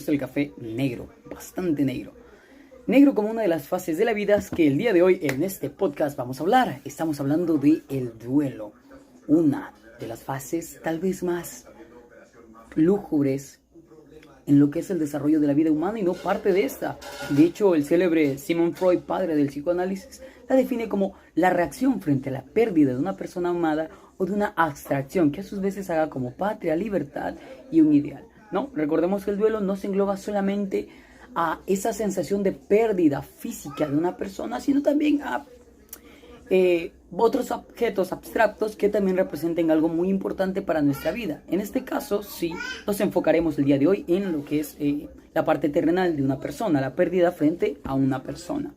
gusta el café negro, bastante negro. Negro como una de las fases de la vida que el día de hoy en este podcast vamos a hablar. Estamos hablando de el duelo, una de las fases tal vez más lúgubres en lo que es el desarrollo de la vida humana y no parte de esta. De hecho, el célebre Sigmund Freud, padre del psicoanálisis, la define como la reacción frente a la pérdida de una persona amada o de una abstracción que a sus veces haga como patria, libertad y un ideal. No, recordemos que el duelo no se engloba solamente a esa sensación de pérdida física de una persona, sino también a otros objetos abstractos que también representen algo muy importante para nuestra vida. En este caso, sí, nos enfocaremos el día de hoy en lo que es la parte terrenal de una persona, la pérdida frente a una persona.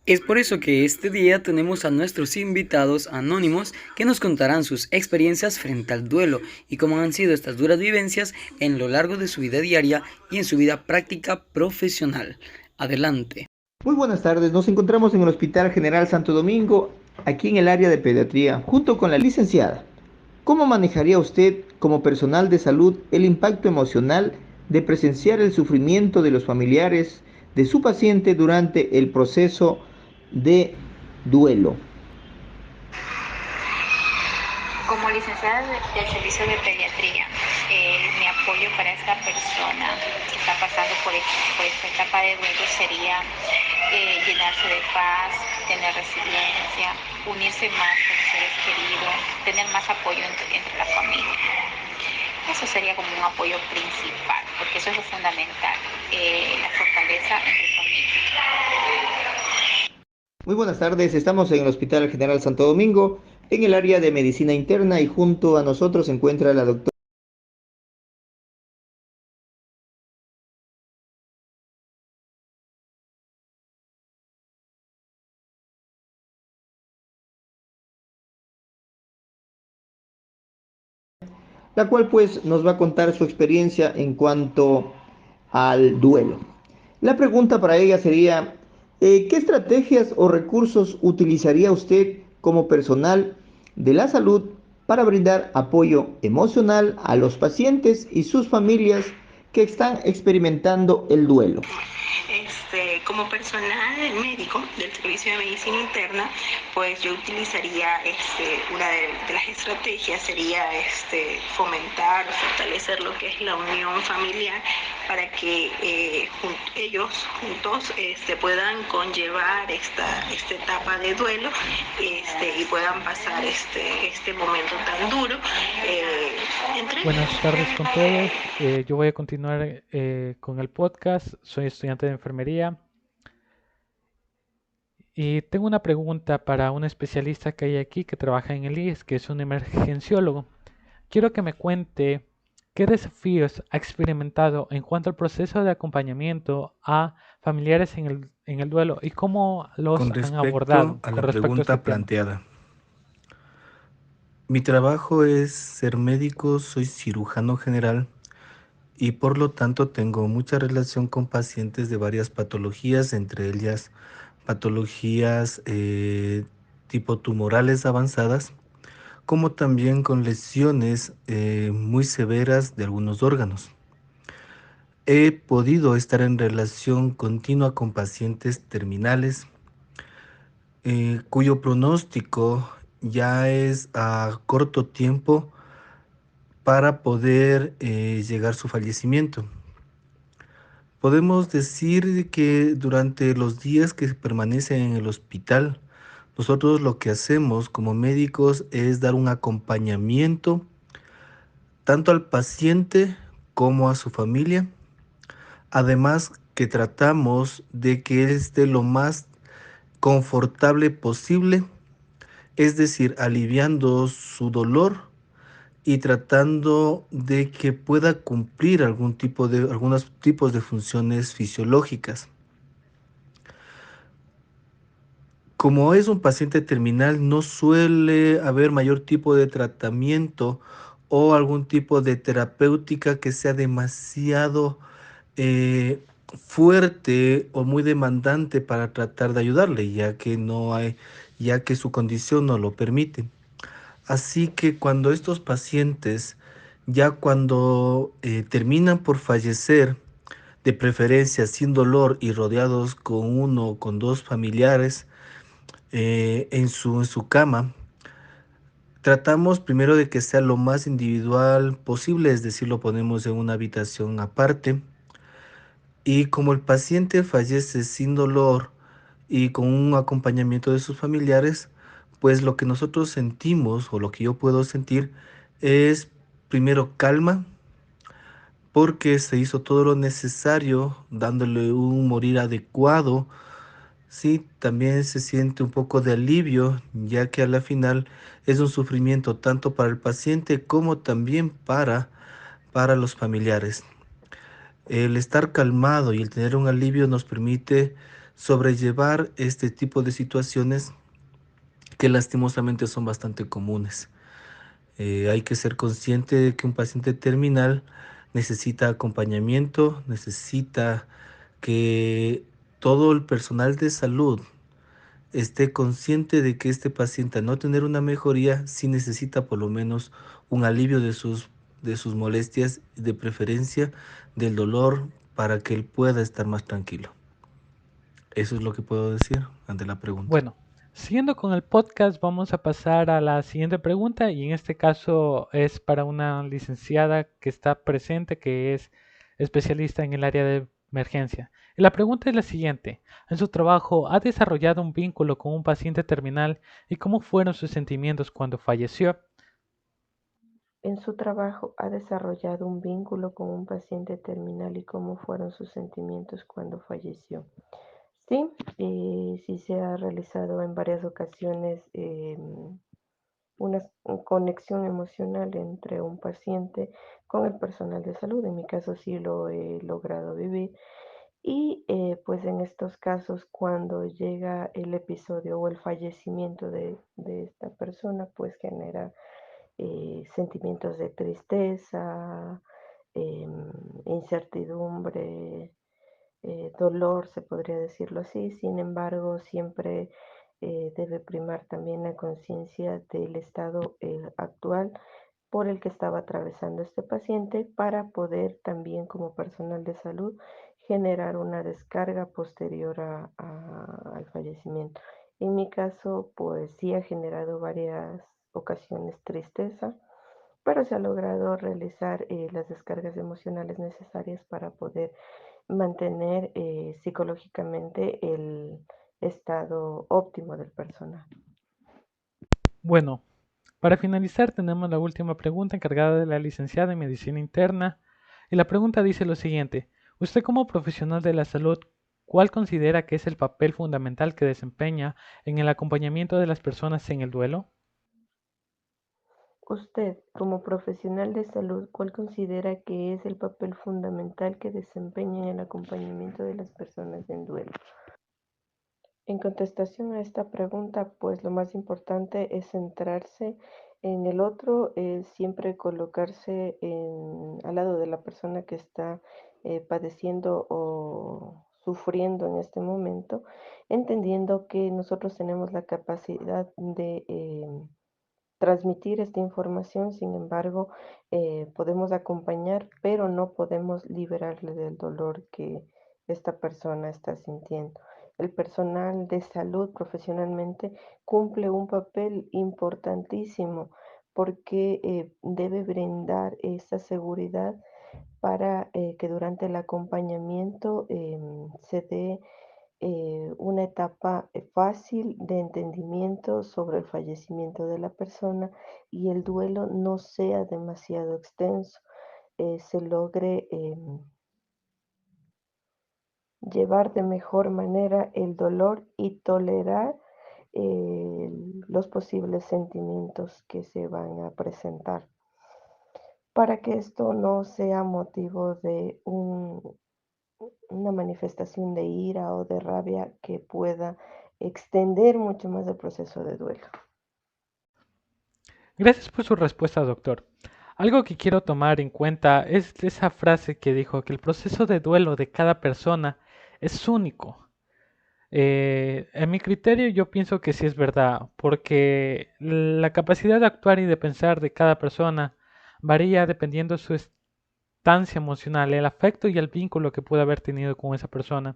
Es por eso que este día tenemos a nuestros invitados anónimos que nos contarán sus experiencias frente al duelo y cómo han sido estas duras vivencias en lo largo de su vida diaria y en su vida práctica profesional. Adelante. Muy buenas tardes, nos encontramos en el Hospital General Santo Domingo, aquí en el área de pediatría, junto con la licenciada. ¿Cómo manejaría usted, como personal de salud, el impacto emocional de presenciar el sufrimiento de los familiares de su paciente durante el proceso de duelo? Como licenciada del servicio de pediatría, mi apoyo para esta persona que está pasando por esta etapa de duelo sería llenarse de paz, tener resiliencia, unirse más con los seres queridos, tener más apoyo entre la familia. Eso sería como un apoyo principal, porque eso es lo fundamental, la fortaleza entre familia. Muy buenas tardes, estamos en el Hospital General Santo Domingo, en el área de medicina interna, y junto a nosotros se encuentra la doctora, la cual pues nos va a contar su experiencia en cuanto al duelo. La pregunta para ella sería, ¿qué estrategias o recursos utilizaría usted como personal de la salud para brindar apoyo emocional a los pacientes y sus familias que están experimentando el duelo? Como personal médico del servicio de medicina interna, pues yo utilizaría una de las estrategias sería fomentar o fortalecer lo que es la unión familiar para que ellos juntos puedan conllevar esta etapa de duelo y puedan pasar este momento tan duro. Buenas tardes con todos. Yo voy a continuar con el podcast. Soy estudiante de enfermería y tengo una pregunta para un especialista que hay aquí que trabaja en el IES, que es un emergenciólogo. Quiero que me cuente qué desafíos ha experimentado en cuanto al proceso de acompañamiento a familiares en el duelo y cómo los Con han respecto abordado a con la respecto a este pregunta tema. planteada, mi trabajo es ser médico, soy cirujano general y por lo tanto tengo mucha relación con pacientes de varias patologías, entre ellas patologías tipo tumorales avanzadas, como también con lesiones muy severas de algunos órganos. He podido estar en relación continua con pacientes terminales cuyo pronóstico ya es a corto tiempo para poder llegar a su fallecimiento. Podemos decir que durante los días que permanecen en el hospital, nosotros lo que hacemos como médicos es dar un acompañamiento tanto al paciente como a su familia. Además que tratamos de que él esté lo más confortable posible, es decir, aliviando su dolor y tratando de que pueda cumplir algunos tipos de funciones fisiológicas. Como es un paciente terminal, no suele haber mayor tipo de tratamiento o algún tipo de terapéutica que sea demasiado fuerte o muy demandante para tratar de ayudarle, ya que su condición no lo permite. Así que cuando estos pacientes, ya cuando terminan por fallecer, de preferencia sin dolor y rodeados con uno o con dos familiares en su cama. Tratamos primero de que sea lo más individual posible, es decir, lo ponemos en una habitación aparte. Y como el paciente fallece sin dolor y con un acompañamiento de sus familiares, pues lo que nosotros sentimos o lo que yo puedo sentir es primero calma, porque se hizo todo lo necesario dándole un morir adecuado. Sí, también se siente un poco de alivio, ya que a la final es un sufrimiento tanto para el paciente como también para los familiares. El estar calmado y el tener un alivio nos permite sobrellevar este tipo de situaciones que lastimosamente son bastante comunes. Hay que ser consciente de que un paciente terminal necesita acompañamiento, necesita que todo el personal de salud esté consciente de que este paciente, al no tener una mejoría, sí necesita por lo menos un alivio de sus molestias, de preferencia del dolor, para que él pueda estar más tranquilo. Eso es lo que puedo decir ante la pregunta. Bueno, siguiendo con el podcast, vamos a pasar a la siguiente pregunta y en este caso es para una licenciada que está presente, que es especialista en el área de emergencia. Y la pregunta es la siguiente. En su trabajo, ¿ha desarrollado un vínculo con un paciente terminal y cómo fueron sus sentimientos cuando falleció? En su trabajo, ¿ha desarrollado un vínculo con un paciente terminal y cómo fueron sus sentimientos cuando falleció? Sí, sí se ha realizado en varias ocasiones una conexión emocional entre un paciente con el personal de salud. En mi caso sí lo he logrado vivir. Y pues en estos casos, cuando llega el episodio o el fallecimiento de esta persona, pues genera sentimientos de tristeza, incertidumbre, dolor, se podría decirlo así. Sin embargo, siempre debe primar también la conciencia del estado actual por el que estaba atravesando este paciente para poder también como personal de salud generar una descarga posterior al fallecimiento. En mi caso, pues sí ha generado varias ocasiones tristeza, pero se ha logrado realizar las descargas emocionales necesarias para poder mantener psicológicamente el estado óptimo del personal. Bueno, para finalizar tenemos la última pregunta encargada de la licenciada en medicina interna y la pregunta dice lo siguiente. Usted como profesional de la salud, ¿cuál considera que es el papel fundamental que desempeña en el acompañamiento de las personas en el duelo? Usted, como profesional de salud, ¿cuál considera que es el papel fundamental que desempeña en el acompañamiento de las personas en duelo? En contestación a esta pregunta, pues lo más importante es centrarse en el otro, siempre colocarse al lado de la persona que está padeciendo o sufriendo en este momento, entendiendo que nosotros tenemos la capacidad de transmitir esta información. Sin embargo, podemos acompañar, pero no podemos liberarle del dolor que esta persona está sintiendo. El personal de salud profesionalmente cumple un papel importantísimo porque debe brindar esa seguridad para que durante el acompañamiento se dé una etapa fácil de entendimiento sobre el fallecimiento de la persona y el duelo no sea demasiado extenso, se logre llevar de mejor manera el dolor y tolerar los posibles sentimientos que se van a presentar para que esto no sea motivo de una manifestación de ira o de rabia que pueda extender mucho más el proceso de duelo. Gracias por su respuesta, doctor. Algo que quiero tomar en cuenta es esa frase que dijo que el proceso de duelo de cada persona es único. En mi criterio yo pienso que sí es verdad, porque la capacidad de actuar y de pensar de cada persona varía dependiendo su estado importancia emocional, el afecto y el vínculo que pudo haber tenido con esa persona.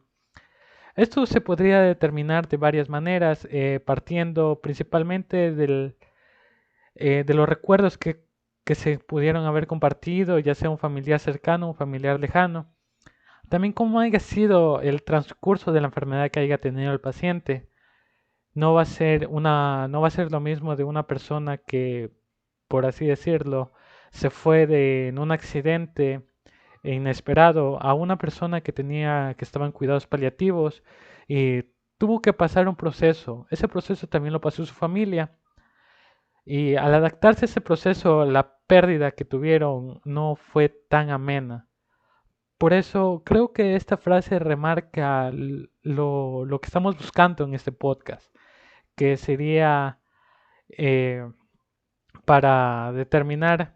Esto se podría determinar de varias maneras, partiendo principalmente de los recuerdos que se pudieron haber compartido, ya sea un familiar cercano, un familiar lejano. También cómo haya sido el transcurso de la enfermedad que haya tenido el paciente. No va a ser lo mismo de una persona que, por así decirlo, se fue en un accidente inesperado a una persona que estaba en cuidados paliativos y tuvo que pasar un proceso. Ese proceso también lo pasó su familia. Y al adaptarse a ese proceso, la pérdida que tuvieron no fue tan amena. Por eso creo que esta frase remarca lo que estamos buscando en este podcast, que sería eh, para determinar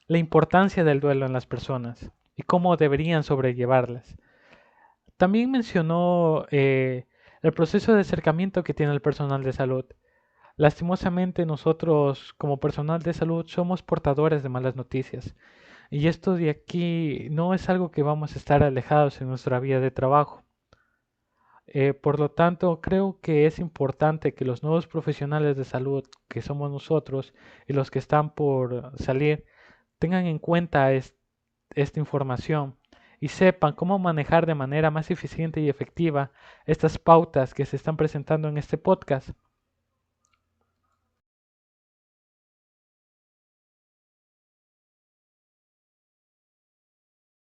la importancia del duelo en las personas y cómo deberían sobrellevarlas. También mencionó el proceso de acercamiento que tiene el personal de salud. Lastimosamente nosotros como personal de salud somos portadores de malas noticias y esto de aquí no es algo que vamos a estar alejados en nuestra vida de trabajo. Por lo tanto, creo que es importante que los nuevos profesionales de salud, que somos nosotros, y los que están por salir, tengan en cuenta esta información y sepan cómo manejar de manera más eficiente y efectiva estas pautas que se están presentando en este podcast